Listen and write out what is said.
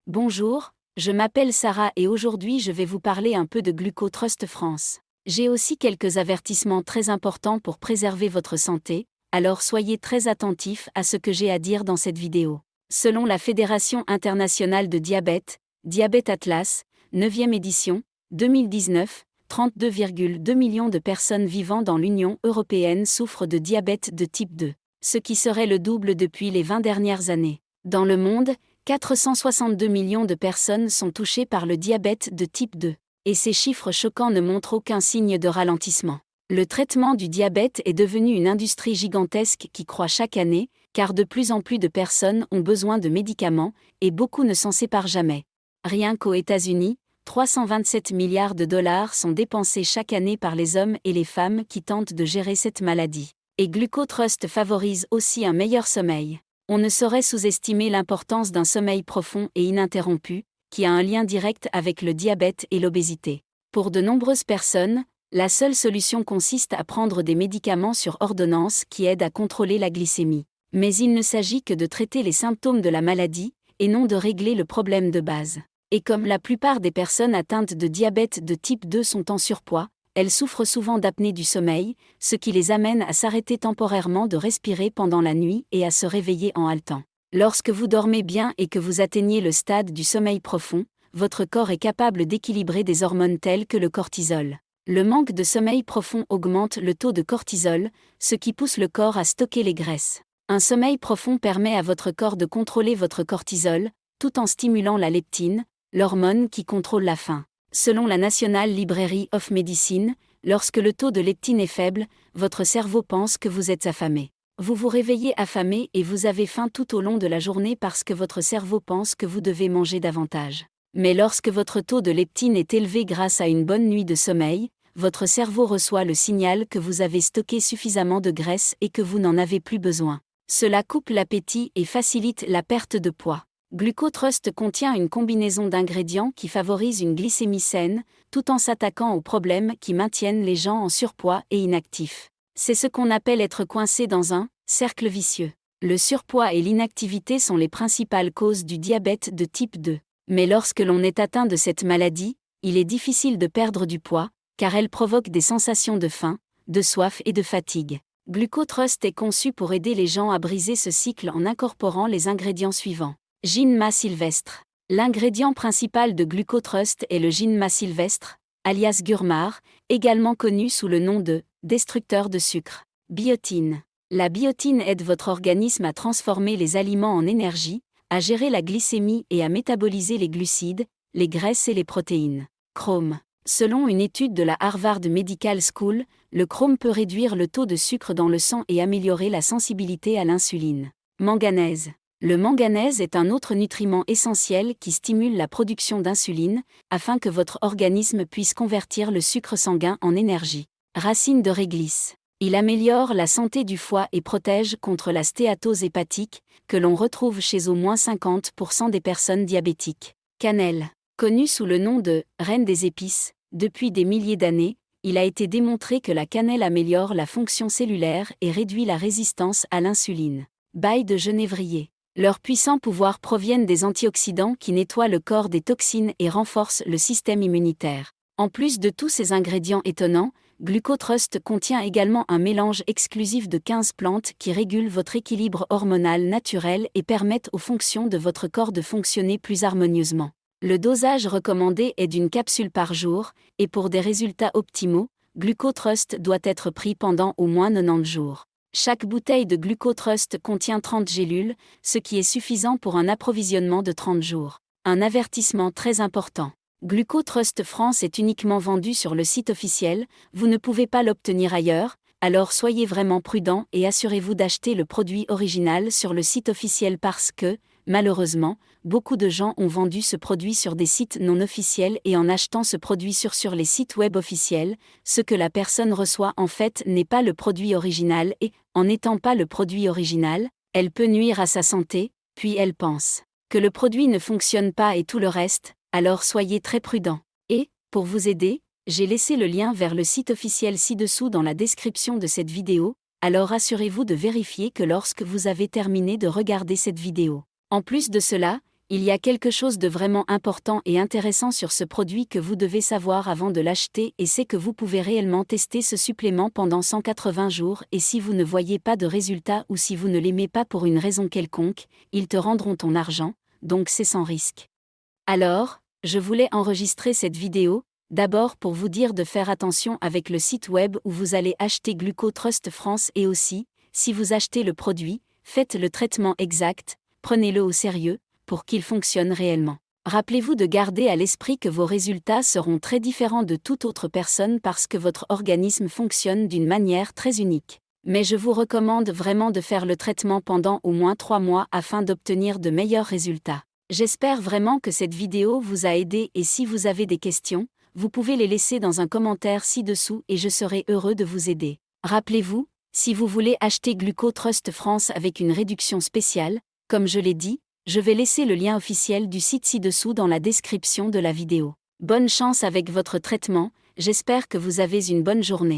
Bonjour, je m'appelle Sarah et aujourd'hui je vais vous parler un peu de GlucoTrust France. J'ai aussi quelques avertissements très importants pour préserver votre santé, alors soyez très attentifs à ce que j'ai à dire dans cette vidéo. Selon la Fédération internationale de diabète, Diabète Atlas, 9e édition, 2019, 32,2 millions de personnes vivant dans l'Union européenne souffrent de diabète de type 2, ce qui serait le double depuis les 20 dernières années. Dans le monde, 462 millions de personnes sont touchées par le diabète de type 2, et ces chiffres choquants ne montrent aucun signe de ralentissement. Le traitement du diabète est devenu une industrie gigantesque qui croît chaque année, car de plus en plus de personnes ont besoin de médicaments, et beaucoup ne s'en séparent jamais. Rien qu'aux États-Unis, 327 milliards de dollars sont dépensés chaque année par les hommes et les femmes qui tentent de gérer cette maladie. Et GlucoTrust favorise aussi un meilleur sommeil. On ne saurait sous-estimer l'importance d'un sommeil profond et ininterrompu, qui a un lien direct avec le diabète et l'obésité. Pour de nombreuses personnes, la seule solution consiste à prendre des médicaments sur ordonnance qui aident à contrôler la glycémie. Mais il ne s'agit que de traiter les symptômes de la maladie, et non de régler le problème de base. Et comme la plupart des personnes atteintes de diabète de type 2 sont en surpoids, elles souffrent souvent d'apnée du sommeil, ce qui les amène à s'arrêter temporairement de respirer pendant la nuit et à se réveiller en haletant. Lorsque vous dormez bien et que vous atteignez le stade du sommeil profond, votre corps est capable d'équilibrer des hormones telles que le cortisol. Le manque de sommeil profond augmente le taux de cortisol, ce qui pousse le corps à stocker les graisses. Un sommeil profond permet à votre corps de contrôler votre cortisol, tout en stimulant la leptine, l'hormone qui contrôle la faim. Selon la National Library of Medicine, lorsque le taux de leptine est faible, votre cerveau pense que vous êtes affamé. Vous vous réveillez affamé et vous avez faim tout au long de la journée parce que votre cerveau pense que vous devez manger davantage. Mais lorsque votre taux de leptine est élevé grâce à une bonne nuit de sommeil, votre cerveau reçoit le signal que vous avez stocké suffisamment de graisse et que vous n'en avez plus besoin. Cela coupe l'appétit et facilite la perte de poids. GlucoTrust contient une combinaison d'ingrédients qui favorise une glycémie saine, tout en s'attaquant aux problèmes qui maintiennent les gens en surpoids et inactifs. C'est ce qu'on appelle être coincé dans un cercle vicieux. Le surpoids et l'inactivité sont les principales causes du diabète de type 2. Mais lorsque l'on est atteint de cette maladie, il est difficile de perdre du poids, car elle provoque des sensations de faim, de soif et de fatigue. GlucoTrust est conçu pour aider les gens à briser ce cycle en incorporant les ingrédients suivants. Ginma sylvestre. L'ingrédient principal de GlucoTrust est le ginma sylvestre, alias Gurmar, également connu sous le nom de destructeur de sucre. Biotine. La biotine aide votre organisme à transformer les aliments en énergie, à gérer la glycémie et à métaboliser les glucides, les graisses et les protéines. Chrome. Selon une étude de la Harvard Medical School, le chrome peut réduire le taux de sucre dans le sang et améliorer la sensibilité à l'insuline. Manganèse. Le manganèse est un autre nutriment essentiel qui stimule la production d'insuline, afin que votre organisme puisse convertir le sucre sanguin en énergie. Racine de réglisse. Il améliore la santé du foie et protège contre la stéatose hépatique, que l'on retrouve chez au moins 50% des personnes diabétiques. Cannelle. Connu sous le nom de « reine des épices », depuis des milliers d'années, il a été démontré que la cannelle améliore la fonction cellulaire et réduit la résistance à l'insuline. Baille de genévrier. Leurs puissants pouvoirs proviennent des antioxydants qui nettoient le corps des toxines et renforcent le système immunitaire. En plus de tous ces ingrédients étonnants, GlucoTrust contient également un mélange exclusif de 15 plantes qui régulent votre équilibre hormonal naturel et permettent aux fonctions de votre corps de fonctionner plus harmonieusement. Le dosage recommandé est d'une capsule par jour, et pour des résultats optimaux, GlucoTrust doit être pris pendant au moins 90 jours. Chaque bouteille de GlucoTrust contient 30 gélules, ce qui est suffisant pour un approvisionnement de 30 jours. Un avertissement très important. GlucoTrust France est uniquement vendu sur le site officiel, vous ne pouvez pas l'obtenir ailleurs, alors soyez vraiment prudent et assurez-vous d'acheter le produit original sur le site officiel parce que, malheureusement, beaucoup de gens ont vendu ce produit sur des sites non officiels et en achetant ce produit sur les sites web officiels, ce que la personne reçoit en fait n'est pas le produit original et, en n'étant pas le produit original, elle peut nuire à sa santé, puis elle pense que le produit ne fonctionne pas et tout le reste, alors soyez très prudent. Et, pour vous aider, j'ai laissé le lien vers le site officiel ci-dessous dans la description de cette vidéo, alors assurez-vous de vérifier que lorsque vous avez terminé de regarder cette vidéo. En plus de cela, Il y a quelque chose de vraiment important et intéressant sur ce produit que vous devez savoir avant de l'acheter et c'est que vous pouvez réellement tester ce supplément pendant 180 jours et si vous ne voyez pas de résultat ou si vous ne l'aimez pas pour une raison quelconque, ils te rendront ton argent, donc c'est sans risque. Alors, je voulais enregistrer cette vidéo, d'abord pour vous dire de faire attention avec le site web où vous allez acheter GlucoTrust France et aussi, si vous achetez le produit, faites le traitement exact, prenez-le au sérieux, pour qu'il fonctionne réellement. Rappelez-vous de garder à l'esprit que vos résultats seront très différents de toute autre personne parce que votre organisme fonctionne d'une manière très unique. Mais je vous recommande vraiment de faire le traitement pendant au moins 3 mois afin d'obtenir de meilleurs résultats. J'espère vraiment que cette vidéo vous a aidé et si vous avez des questions, vous pouvez les laisser dans un commentaire ci-dessous et je serai heureux de vous aider. Rappelez-vous, si vous voulez acheter GlucoTrust France avec une réduction spéciale, comme je l'ai dit, je vais laisser le lien officiel du site ci-dessous dans la description de la vidéo. Bonne chance avec votre traitement, j'espère que vous avez une bonne journée.